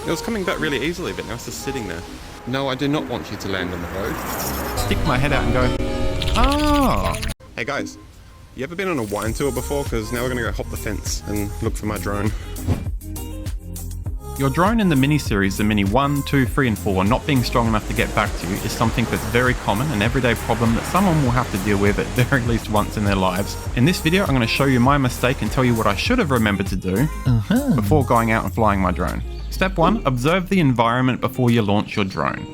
It was coming back really easily, but now it's just sitting there. No, I do not want you to land on the road. Stick my head out and go, ah. Hey guys, you ever been on a wine tour before? Because now we're going to go hop the fence and look for my drone. Your drone in the mini-series, the Mini 1, 2, 3 and 4, not being strong enough to get back to you is something that's very common, an everyday problem that someone will have to deal with at very least once in their lives. In this video, I'm going to show you my mistake and tell you what I should have remembered to do before going out and flying my drone. Step 1, observe the environment before you launch your drone.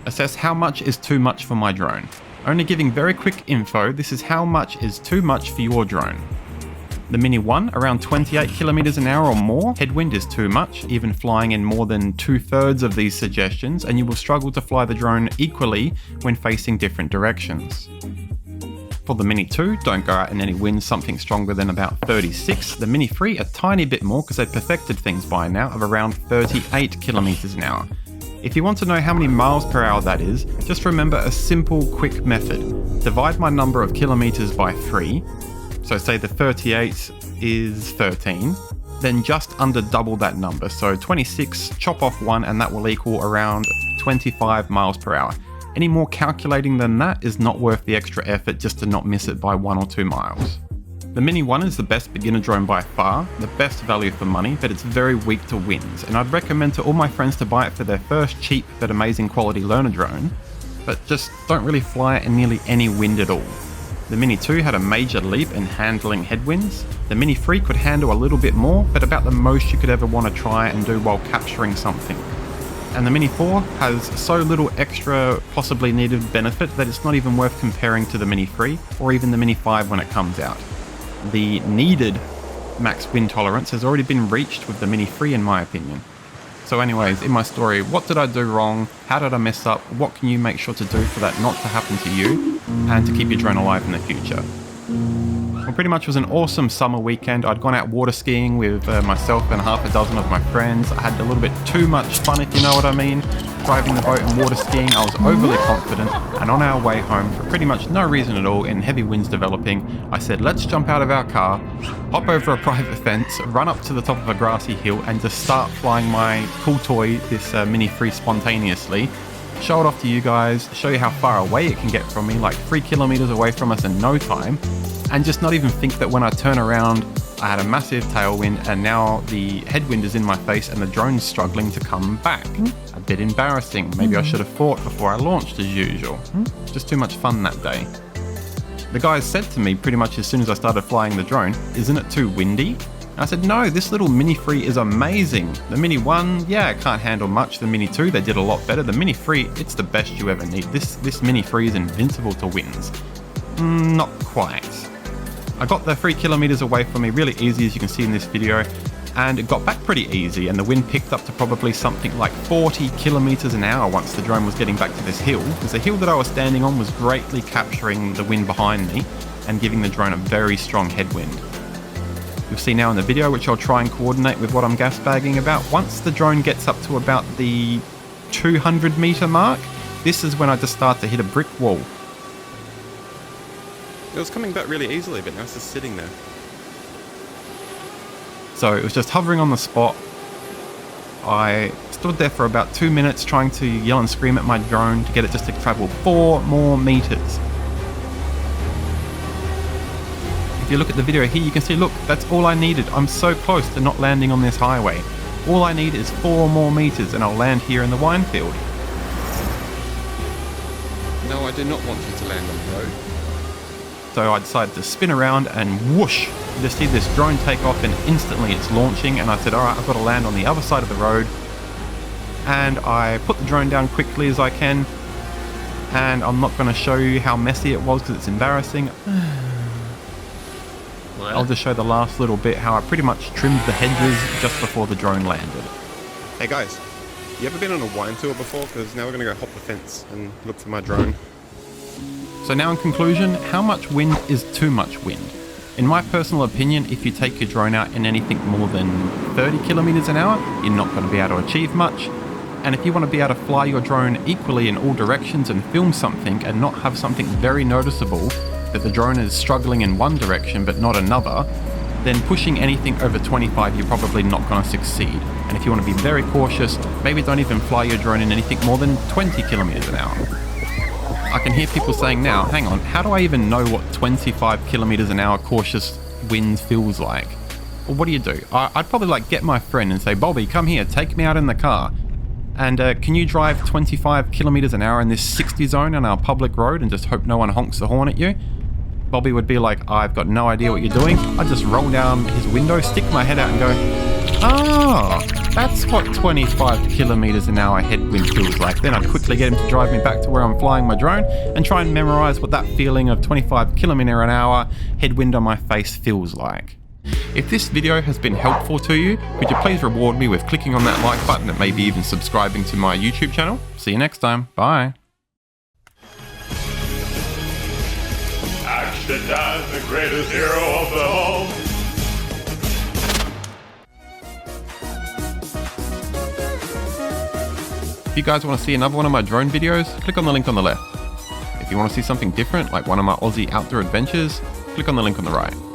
Assess how much is too much for my drone. Only giving very quick info, this is how much is too much for your drone. The Mini 1, around 28 kilometers an hour or more, headwind is too much, even flying in more than 2/3 of these suggestions, and you will struggle to fly the drone equally when facing different directions. For the Mini 2, don't go out in any winds something stronger than about 36. The Mini 3, a tiny bit more because they've perfected things by now, of around 38 kilometers an hour. If you want to know how many miles per hour that is, just remember a simple, quick method. Divide my number of kilometers by 3. So say the 38 is 13, then just under double that number. So 26, chop off 1, and that will equal around 25 miles per hour. Any more calculating than that is not worth the extra effort just to not miss it by 1 or 2 miles. The Mini 1 is the best beginner drone by far, the best value for money, but it's very weak to winds, and I'd recommend to all my friends to buy it for their first cheap but amazing quality learner drone, but just don't really fly it in nearly any wind at all. The Mini 2 had a major leap in handling headwinds. The Mini 3 could handle a little bit more, but about the most you could ever want to try and do while capturing something. And the Mini 4 has so little extra possibly needed benefit that it's not even worth comparing to the Mini 3 or even the Mini 5 when it comes out. The needed max wind tolerance has already been reached with the Mini 3 in my opinion. So anyways, in my story, what did I do wrong? How did I mess up? What can you make sure to do for that not to happen to you and to keep your drone alive in the future? Well, pretty much it was an awesome summer weekend. I'd gone out water skiing with myself and half a dozen of my friends. I had a little bit too much fun, if you know what I mean. Driving the boat and water skiing, I was overly confident, and on our way home, for pretty much no reason at all, in heavy winds developing, I said, let's jump out of our car, hop over a private fence, run up to the top of a grassy hill, and just start flying my cool toy, this Mini 3, spontaneously. Show it off to you guys, show you how far away it can get from me, like 3 kilometers away from us in no time, and just not even think that when I turn around, I had a massive tailwind and now the headwind is in my face and the drone's struggling to come back. A bit embarrassing. Maybe I should have thought before I launched as usual. Just too much fun that day. The guys said to me pretty much as soon as I started flying the drone, isn't it too windy? And I said, no, this little Mini 3 is amazing. The Mini 1, yeah, it can't handle much. The Mini 2, they did a lot better. The Mini 3, it's the best you ever need. This Mini 3 is invincible to winds. Not quite. I got the 3 kilometers away from me really easy, as you can see in this video, and it got back pretty easy, and the wind picked up to probably something like 40 kilometers an hour once the drone was getting back to this hill, because the hill that I was standing on was greatly capturing the wind behind me and giving the drone a very strong headwind. You'll see now in the video, which I'll try and coordinate with what I'm gas bagging about, once the drone gets up to about the 200 meter mark, this is when I just start to hit a brick wall. It was coming back really easily, but now it's just sitting there. So it was just hovering on the spot. I stood there for about 2 minutes trying to yell and scream at my drone to get it just to travel 4 more meters. If you look at the video here, you can see, look, that's all I needed. I'm so close to not landing on this highway. All I need is 4 more meters and I'll land here in the wine field. No, I do not want you to land on the road. So I decided to spin around and whoosh, you just see this drone take off and instantly it's launching, and I said, alright, I've got to land on the other side of the road. And I put the drone down quickly as I can, and I'm not going to show you how messy it was because it's embarrassing. I'll just show the last little bit how I pretty much trimmed the hedges just before the drone landed. Hey guys, you ever been on a wine tour before? Because now we're going to go hop the fence and look for my drone. So now in conclusion, how much wind is too much wind? In my personal opinion, if you take your drone out in anything more than 30 kilometers an hour, you're not going to be able to achieve much. And if you want to be able to fly your drone equally in all directions and film something and not have something very noticeable that the drone is struggling in one direction but not another, then pushing anything over 25 you're probably not going to succeed. And if you want to be very cautious, maybe don't even fly your drone in anything more than 20 kilometers an hour. I can hear people saying now, hang on, how do I even know what 25 kilometers an hour cautious wind feels like? Well, what do you do? I'd probably like get my friend and say, Bobby, come here, take me out in the car. And can you drive 25 kilometers an hour in this 60 zone on our public road and just hope no one honks the horn at you? Bobby would be like, I've got no idea what you're doing. I'd just roll down his window, stick my head out and go, oh, that's what 25 kilometers an hour headwind feels like. Then I'd quickly get him to drive me back to where I'm flying my drone and try and memorize what that feeling of 25 kilometer an hour headwind on my face feels like. If this video has been helpful to you, could you please reward me with clicking on that like button and maybe even subscribing to my YouTube channel? See you next time. Bye. Actiondan, the greatest hero of them all. If you guys want to see another one of my drone videos, click on the link on the left. If you want to see something different, like one of my Aussie outdoor adventures, click on the link on the right.